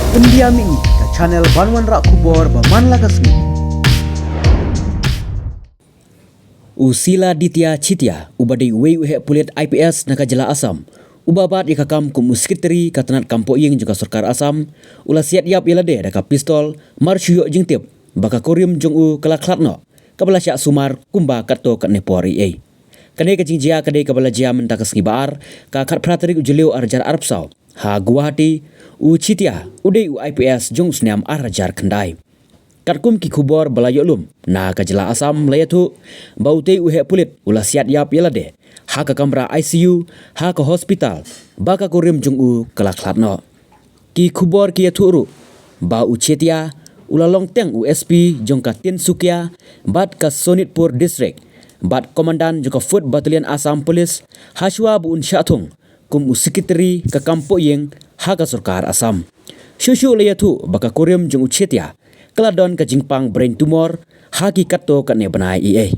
Pendiam ini ke channel Banwan Rak Kubor Baman Lakasmi. Usila Ditya Citia ubadai wei uhe pulit IPS naka jela Asam. Ubabat ikakam kum muskiteri katanat kampo ing juga Sarkar Asam. Ula siat yap ialade daka pistol marsyuyok jingtip baka kurim jong u khlad kabala syak sumar kumba katto kat nepori ei. Kane kajingjia kade kabala jia mentakas ngibar ka kat praterik ujeliu arjar arpsau. Ha Guwahati u Citia udai u IPS jong sniam arjar kendai. Katkum ki kubor balayok lum na kajela Asam layatu bautei uhe pulit ula siat yap ialade. Ha ka kamra ICU, ha ka hospital, baka kurim jong u khlad ki kubor ki yaturu ba u Citia ula longteng USP jong ka Tin Sukia bat ka Sonitpur district bat komandan jong ka Foot Battalion Assam Police haswa bu un syatung kum usikiteri ka kampo yeng ha ka Sarkar Asam. Shushu layatu baka kurim jong u Citia keladon ka jingpang brain tumor ha ki katto ka ne banai